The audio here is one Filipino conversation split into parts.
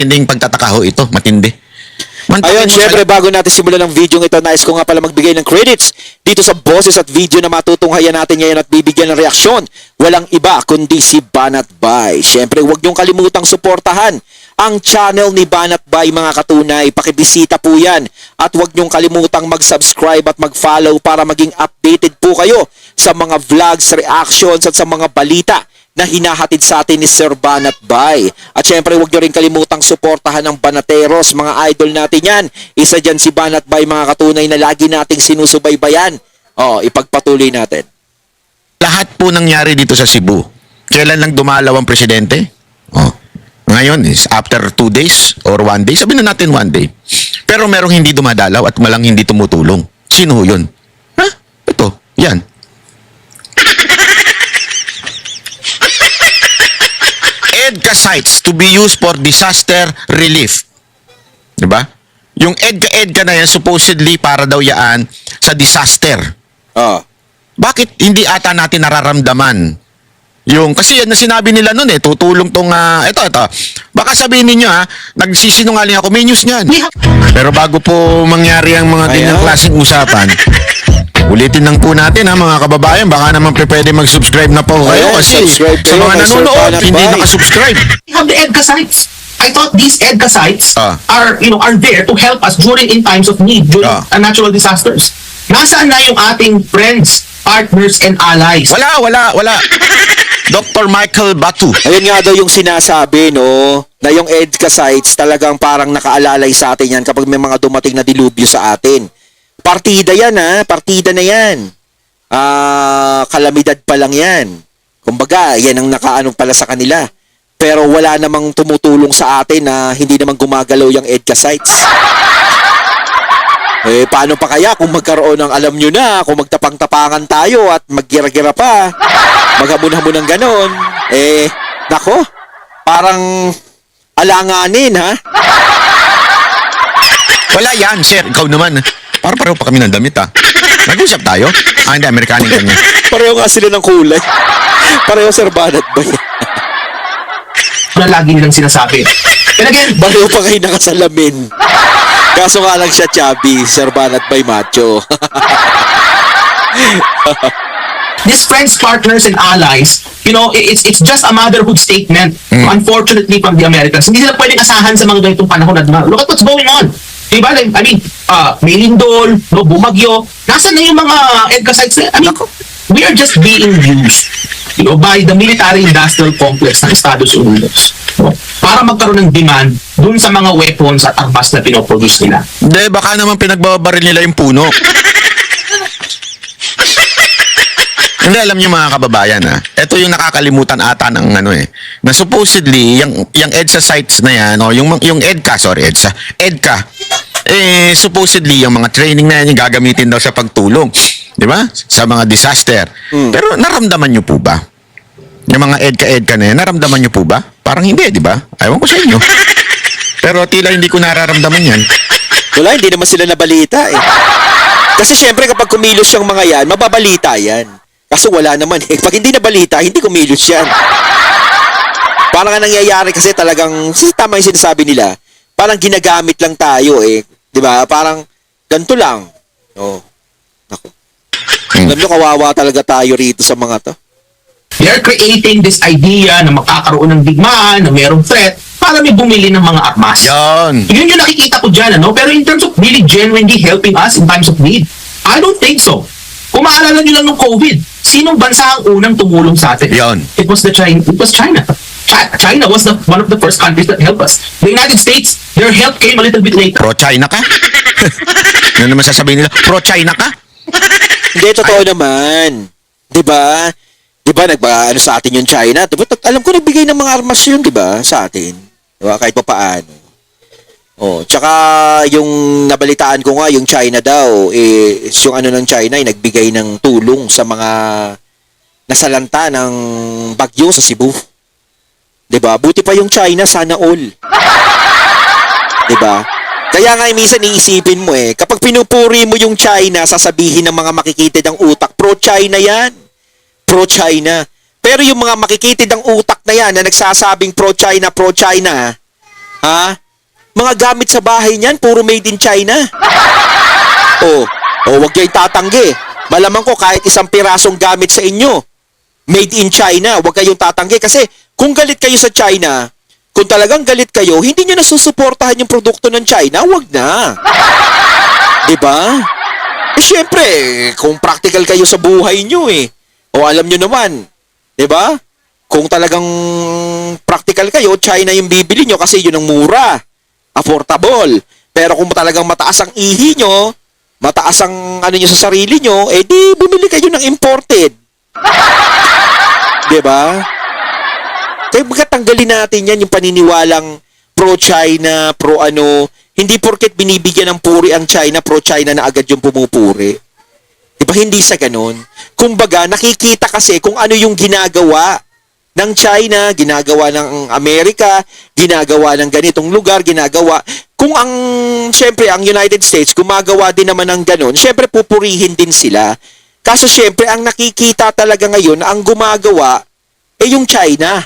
matinding pagtataka ho ito, matindi. Ayun, syempre bago natin simulan ng video ito, nais ko nga pala magbigay ng credits dito sa boses at video na matutunghayan natin ngayon at bibigyan ng reaksyon. Walang iba kundi si Banat Bay. Syempre, huwag niyong kalimutang suportahan ang channel ni Banat Bay, mga katunay. Pakibisita po yan. At huwag niyong kalimutang mag-subscribe at mag-follow para maging updated po kayo sa mga vlogs, reactions at sa mga balita na hinahatid sa atin ni Sir Banat Bay. At syempre, huwag nyo rin kalimutang suportahan ng Banateros, mga idol natin yan. Isa dyan si Banat Bay, mga katunay na lagi nating sinusubaybayan. Ipagpatuloy natin. Lahat po nangyari dito sa Cebu. Kailan lang dumalaw ang presidente? Ngayon is after 2 days or 1 day. Sabihin na natin 1 day. Pero merong hindi dumadalaw at malang hindi tumutulong. Sino yun? Ito. Yan. EDCA sites to be used for disaster relief. Diba? Yung EDCA na yan, supposedly para daw yaan sa disaster. Bakit hindi ata natin nararamdaman? Yung, kasi yan na sinabi nila nun tutulong tong, ito. Baka sabihin ninyo nagsisinungaling ako, may news niyan. Pero bago po mangyari ang mga ganyang klaseng usapan, ulitin lang po natin mga kababayan, baka naman pwede mag-subscribe na po kayo kasi sa mga nanonood, hindi nakasubscribe. We have the EDCA sites. I thought these EDCA sites are there to help us in times of need, during natural disasters. Nasaan na yung ating friends, partners, and allies? Wala. Dr. Michael Batu. Ayun nga daw yung sinasabi, na yung EDCA sites talagang parang nakaalalay sa atin yan kapag may mga dumating na dilubyo sa atin. Partida yan, partida na yan. Kalamidad pa lang yan. Kumbaga, yan ang nakaano pala sa kanila. Pero wala namang tumutulong sa atin na hindi naman gumagalaw yung EDCA sites. Paano pa kaya kung magkaroon ng, alam nyo na, kung magtapang-tapangan tayo at maggira-gira pa, maghamon-hamon ng ganon, nako, parang alanganin, Wala yan, sir. Ikaw naman. Pareho pa kami ng damit, Nag-usap tayo? Hindi, Amerikanin kanya. Pareho nga sila ng kulay. Pareho, Sir Banat Bay. Na lagi nilang sinasabi. And again, pareho pa kayo nakasalamin. Kaso nga lang siya chubby, Sir Banat Bay macho. these friends, partners, and allies, it's just a motherhood statement, unfortunately, from the Americans. Hindi sila pwedeng asahan sa mga ganitong panahon na look at what's going on. Diba? Like, may lindol, bumagyo. Nasaan na yung mga EDCA sites? We are just being used, by the military-industrial complex ng Estados Unidos, para magkaroon ng demand dun sa mga weapons at armas na pinoproduce nila. Hindi, baka naman pinagbabaril nila yung puno. Hindi, alam niyo mga kababayan, ito yung nakakalimutan ata ng na supposedly, yung EDSA sites na yan, yung EDCA, supposedly, yung mga training na yan, yung gagamitin daw sa pagtulong, di ba? Sa mga disaster. Pero naramdaman niyo po ba? Yung mga EDCA na yan, naramdaman niyo po ba? Parang hindi, di ba? Ayaw ko sa inyo. Pero tila hindi ko nararamdaman yan. Wala, hindi naman sila nabalita Kasi syempre kapag kumilos yung mga yan, mababalita yan. Kaso wala naman Pag hindi nabalita, hindi kumilos yan. Parang ang nangyayari kasi talagang, tama yung sinasabi nila, parang ginagamit lang tayo Di ba? Parang ganito lang. Naku. Alam nyo, kawawa talaga tayo rito sa mga to. They're creating this idea na magkakaroon ng digmaan, na mayroong threat, para may bumili ng mga armas. Yun yung nakikita ko dyan, Pero in terms of really genuinely helping us in times of need, I don't think so. Kung maalala nyo lang ng COVID, sinong bansa ang unang tumulong sa atin? It was China. China was one of the first countries that helped us. The United States, their help came a little bit later. Pro-China ka? Ano naman sasabihin nila? Pro-China ka? Hindi, totoo naman. Diba? Diba, nagba-ano sa atin yung China? Diba, alam ko, nagbigay ng mga armas yun, diba, sa atin. Diba, kahit pa paano. Tsaka yung nabalitaan ko nga, yung China daw, yung ng China ay nagbigay ng tulong sa mga nasalanta ng bagyo sa Cebu. Diba? Buti pa yung China, sana all. Diba? Kaya nga minsan iisipin mo kapag pinupuri mo yung China, sasabihin ng mga makikitid ang utak, pro-China yan. Pro-China. Pero yung mga makikitid ang utak na yan na nagsasabing pro-China, Ha? Mga gamit sa bahay niyan, puro made in China. Wag niyo itatanggi. Malamang ko kahit isang pirasong gamit sa inyo, made in China, wag kayong tatanggi. Kasi kung galit kayo sa China, kung talagang galit kayo, hindi nyo nasusuportahan yung produkto ng China, wag na. Diba? Syempre, kung practical kayo sa buhay nyo o alam nyo naman, diba? Kung talagang practical kayo, China yung bibili nyo kasi yun ang mura. Affordable. Pero kung talagang mataas ang ihi nyo, mataas ang ano nyo sa sarili nyo, di bumili kayo ng imported. Diba? Kaya magkatanggalin natin yan, yung paniniwalang pro-China, pro-ano, hindi porket binibigyan ng puri ang China, pro-China na agad yung pumupuri. Diba? Hindi sa ganun. Kumbaga, nakikita kasi kung ano yung ginagawa ng China, ginagawa ng Amerika, ginagawa ng ganitong lugar, ginagawa. Kung syempre, ang United States, gumagawa din naman ng ganun, syempre pupurihin din sila. Kaso syempre, ang nakikita talaga ngayon, ang gumagawa, yung China,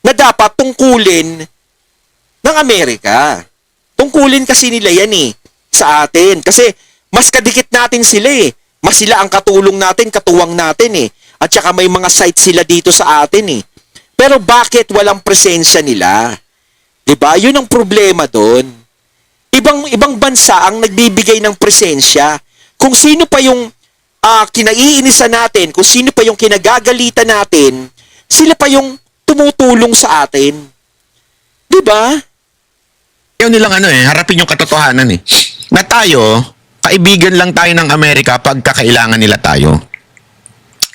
na dapat tungkulin ng Amerika. Tungkulin kasi nila yan sa atin. Kasi mas kadikit natin sila Mas sila ang katulong natin, katuwang natin At saka may mga sites sila dito sa atin Pero bakit walang presensya nila? 'Di ba? 'Yun ang problema doon. Ibang bansa ang nagbibigay ng presensya. Kung sino pa yung kinaiinisan natin, kung sino pa yung kinagagalitan natin, sila pa yung tumutulong sa atin. 'Di ba? Ayaw nilang harapin yung katotohanan na tayo, kaibigan lang tayo ng Amerika pag kakailangan nila tayo.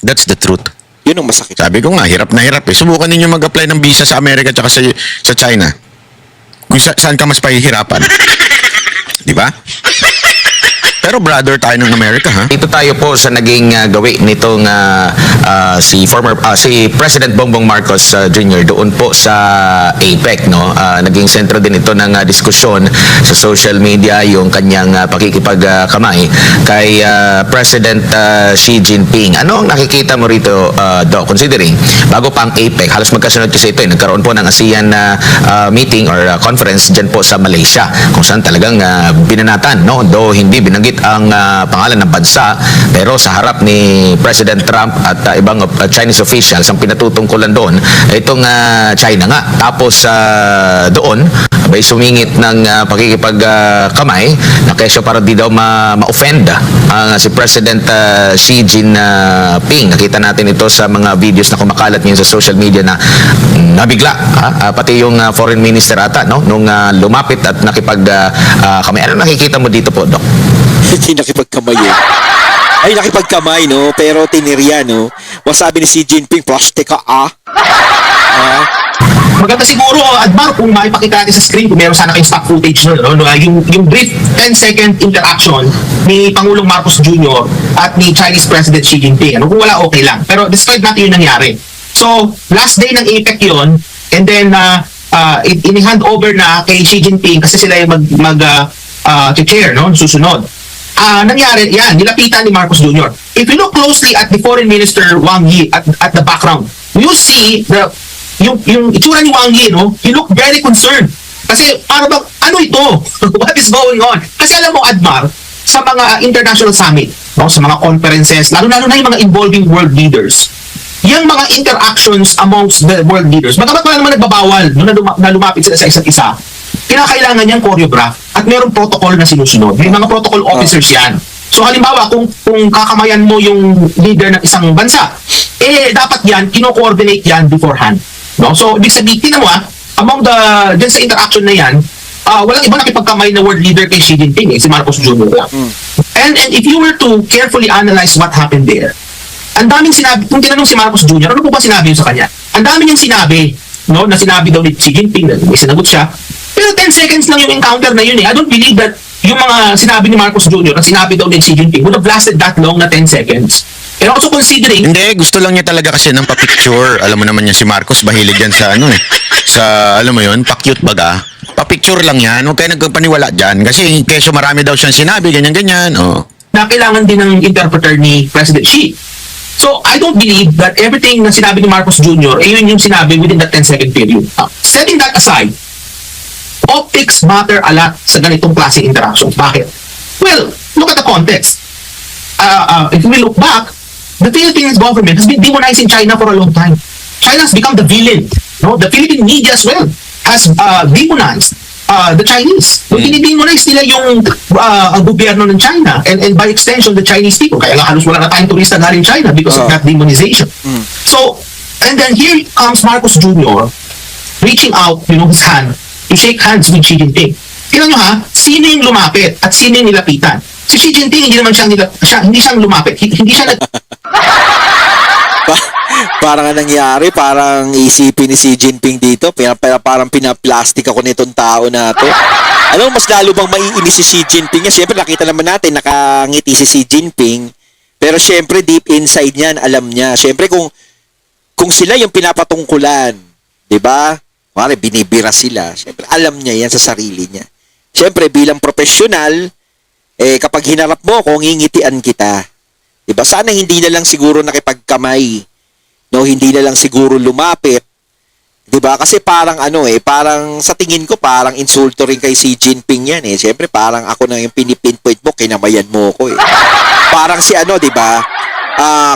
That's the truth. Yun ang masakit. Sabi ko nga, hirap na hirap Subukan ninyo mag-apply ng visa sa Amerika at sa China. Kung saan ka mas pahihirapan. Di ba? Pero brother tayo ng Amerika, ha? Ito tayo po sa naging gawi nitong si President Bongbong Marcos Jr. doon po sa APEC, no? Naging sentro din ito ng diskusyon sa social media yung kanyang pakikipagkamay kay President Xi Jinping. Ano ang nakikita mo rito, Doc? Considering bago pa ang APEC, halos magkasunod kasi ito nagkaroon po ng ASEAN meeting or conference dyan po sa Malaysia kung saan talagang binanatan, no? Though hindi binanggit ang pangalan ng bansa, pero sa harap ni President Trump at ibang Chinese officials, ang pinatutungkulan doon itong China nga. Tapos doon abay sumingit ng pakikipagkamay na kesyo para di daw ma-offend si President Xi Jinping. Nakita natin ito sa mga videos na kumakalat ngayon sa social media na nabigla, pati yung foreign minister ata, no? Nung lumapit at nakipagkamay. Ano nakikita mo dito po, Doc? Hindi nakipagkamay Ay, nakipagkamay, no? Pero tinirya, no? Wasabi ni Xi Jinping, plastic ka, Maganda siguro, Admar, kung makipakita natin sa screen, kung meron sana kayong stock footage no? Yung brief 10-second interaction ni Pangulong Marcos Jr. at ni Chinese President Xi Jinping. Kung wala, okay lang. Pero describe natin yung nangyari. So, last day ng APEC yun, and then ini-hand over na kay Xi Jinping kasi sila yung chair, no? Susunod. Nangyari, yan, nilapitan ni Marcos Jr. If you look closely at the Foreign Minister Wang Yi at the background, you see yung itsura ni Wang Yi, no? He looked very concerned. Kasi, ano ito? What is going on? Kasi alam mo, Admar, sa mga international summit, no? Sa mga conferences, lalo-lalo na yung mga involving world leaders, yung mga interactions amongst the world leaders, bagamat wala naman nagbabawal no, na lumapit sila sa isa't isa, kinakailangan niyang choreograph at mayroong protocol na sinusunod. May mga protocol officers yan. So halimbawa, kung kakamayan mo yung leader ng isang bansa, dapat yan, kino-coordinate yan beforehand. No? So, ibig sabihin, tinan mo among dyan sa interaction na yan, walang ibang nakipagkamay na world leader kay Xi Jinping, si Marcos Jr. lang. And if you were to carefully analyze what happened there, ang daming sinabi, kung tinanong si Marcos Jr., ano po ba sinabi yun sa kanya? Ang dami niyang sinabi, no, na sinabi daw ni Xi Jinping, na may sinagot siya, pero 10 seconds lang yung encounter na yun I don't believe that yung mga sinabi ni Marcos Jr. na sinabi daw ni Xi Jinping would have lasted that long na 10 seconds. And also considering... Hindi, gusto lang niya talaga kasi ng pa-picture. Alam mo naman yan si Marcos, mahilig yan sa sa, alam mo yun, pa-cute baga. Pa-picture lang yan, huwag kayo nagpaniwala dyan. Kasi keso marami daw siyang sinabi, ganyan-ganyan. Na kailangan din ng interpreter ni President Xi. So, I don't believe that everything na sinabi ni Marcos Jr. yun yung sinabi within that 10-second period. Setting that aside, optics matter a lot sa ganitong klaseng interaction. Bakit? Well, look at the context. If we look back, the Philippines government has been demonizing China for a long time. China has become the villain. No, the Philippine media as well has demonized the Chinese. So, dinidemonize nila yung ang gobyerno ng China and by extension the Chinese people. Kaya nga halos wala na tayong turista galing China because of that demonization. So, and then here comes Marcos Jr. reaching out, his hand to shake hands with Xi Jinping. Tingnan nyo ha, sino yung lumapit at sino yung nilapitan? Si Xi Jinping, hindi naman hindi siyang lumapit. Hindi siya Parang nga nangyari, parang isipin ni Xi Jinping dito, parang pinaplastic ako nitong tao na to. Alam mo, mas lalo bang maiinis si Xi Jinping niya? Siyempre, nakita naman natin, nakangiti si Xi Jinping. Pero siyempre, deep inside niyan, alam niya. Siyempre, kung sila yung pinapatungkulan, di ba? Pare, binibira sila. Siyempre, alam niya yan sa sarili niya. Siyempre, bilang profesional, kapag hinarap mo ako, ngingitian kita. Diba? Sana hindi na lang siguro nakipagkamay. No, hindi na lang siguro lumapit. 'Di ba? Kasi parang parang sa tingin ko parang insulto rin kay Xi Jinping 'yan eh. Siyempre parang ako na yung pinipinpoint mo, kinamayan mo ko eh. Parang si 'di ba?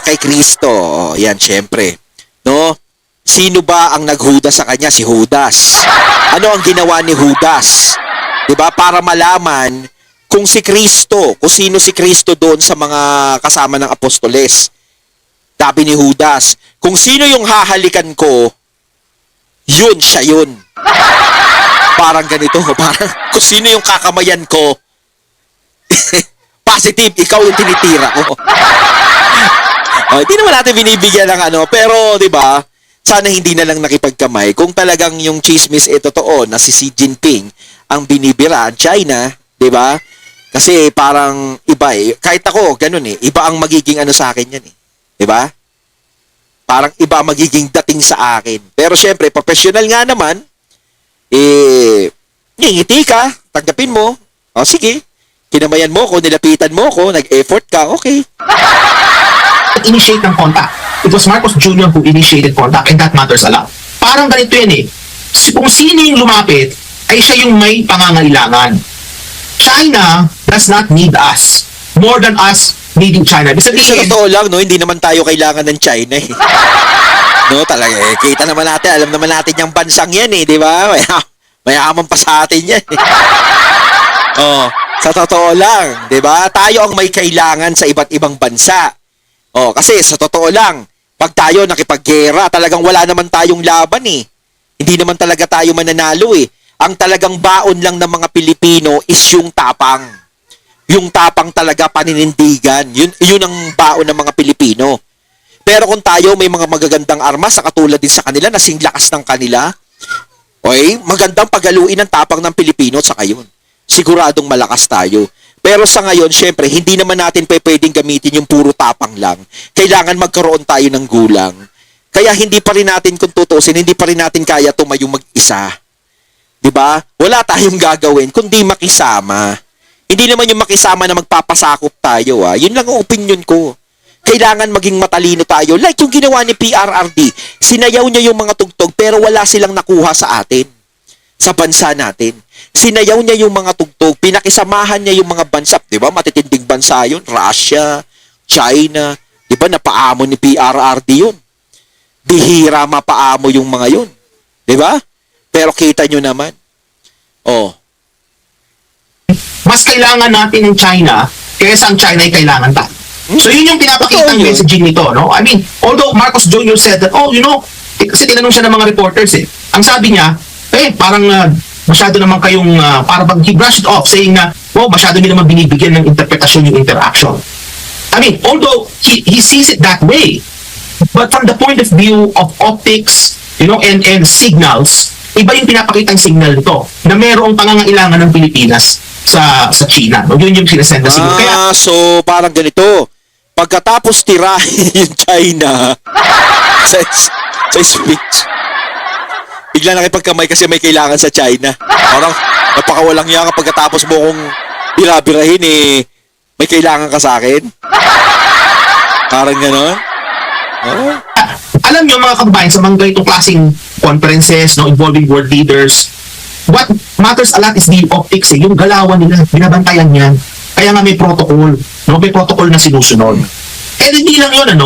Kay Kristo. Oh, 'yan siyempre. No? Sino ba ang naghudas sa kanya? Si Judas. Ano ang ginawa ni Judas? 'Di ba? Para malaman kung si Kristo, kung sino si Kristo doon sa mga kasama ng apostoles. Sabi ni Judas, kung sino yung hahalikan ko, yun, siya yun. Parang ganito, parang kung sino yung kakamayan ko, positive, ikaw yung tinitira ko. Hindi naman natin binibigyan ng pero 'di ba? Sana hindi na lang nakipagkamay. Kung talagang yung chismis totoo na si Xi Jinping ang binibira ang China, 'di ba? Kasi parang iba eh. Kahit ako, ganun eh. Iba ang magiging sa akin yan eh. Diba? Parang iba magiging dating sa akin. Pero syempre, professional nga naman, ngingiti ka, tanggapin mo. O sige, kinamayan mo ko, nilapitan mo ko, nag-effort ka, okay. Initiate ng contact. It was Marcos Jr. who initiated contact and that matters a lot. Parang ganito yan eh. Kung sino yung lumapit, ay siya yung may pangangailangan. China does not need us more than us needing China. Sa totoo lang, no, hindi naman tayo kailangan ng China eh. No, talaga eh. Kita naman natin, alam naman natin yung bansang yan eh, di ba? Mayaman pa sa atin yan. Oh, sa totoo lang, di ba? Tayo ang may kailangan sa iba't ibang bansa. Oh, kasi sa totoo lang, pag tayo nakipaggera, talagang wala naman tayong laban eh. Hindi naman talaga tayo mananalo eh. Ang talagang baon lang ng mga Pilipino is yung tapang. Yung tapang talaga paninindigan. Yun ang baon ng mga Pilipino. Pero kung tayo may mga magagandang armas sa katulad din sa kanila, nasing lakas ng kanila, okay, magandang pagaluin ang tapang ng Pilipino at saka yun. Siguradong malakas tayo. Pero sa ngayon, syempre, hindi naman natin pwedeng gamitin yung puro tapang lang. Kailangan magkaroon tayo ng gulang. Kaya hindi pa rin natin, kung tutusin, hindi pa rin natin kaya tumayo mag-isa. 'Di ba? Wala tayong gagawin kundi makisama. Hindi naman yung makisama na magpapasakop tayo Yun lang ang opinion ko. Kailangan maging matalino tayo. Like yung ginawa ni PRRD. Sinayaw niya yung mga tugtog pero wala silang nakuha sa atin. Sa bansa natin. Sinayaw niya yung mga tugtog. Pinakisamahan niya yung mga bansa. 'Di ba? Matitinding bansa yun. Russia, China. 'Di ba? Napaamo ni PRRD yun. Bihira mapaamo yung mga yun. 'Di ba? Pero kita nyo naman. Oh. Mas kailangan natin ng China kaysa ang China ay kailangan tayo. So yun yung pinapakita ng messaging nito, no? I mean, although Marcos Jr. said that, kasi tinanong siya ng mga reporters eh. Ang sabi niya, parang masyado naman kayong, parang he brushed it off saying na, masyado niyo naman binibigyan ng interpretasyon yung interaction. I mean, although he sees it that way, but from the point of view of optics, and signals, iba yung pinapakitang signal nito na mayroong pangangailangan ng Pilipinas sa China. Yun yung sinasend na signal. Kaya, so parang ganito. Pagkatapos tirahin yung China sa speech, bigla nakipagkamay kasi may kailangan sa China. Parang napakawalang yan pagkatapos mo kong birabirahin may kailangan ka sa akin. Parang gano'n. Oh. Alam nyo mga kababayan, sa mga ganitong klaseng conferences involving world leaders, what matters a lot is the optics yung galawan nila, binabantayan yan. Kaya nga may protocol, no? May protocol na sinusunod. And hindi lang yun,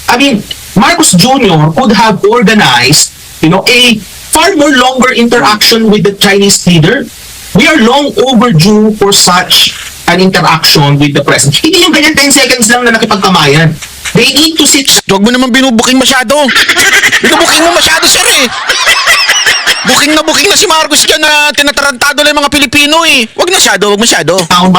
I mean, Marcos Jr. could have organized, a far more longer interaction with the Chinese leader. We are long overdue for such an interaction with the president. Hindi yung ganyan 10 seconds lang na nakipagkamayan. They need to sit. Huwag mo naman binubuking masyado. Binubuking mo masyado, sir eh. Buking na si Marcos dyan na tinatarantado lang yung mga Pilipino eh. Huwag masyado. Down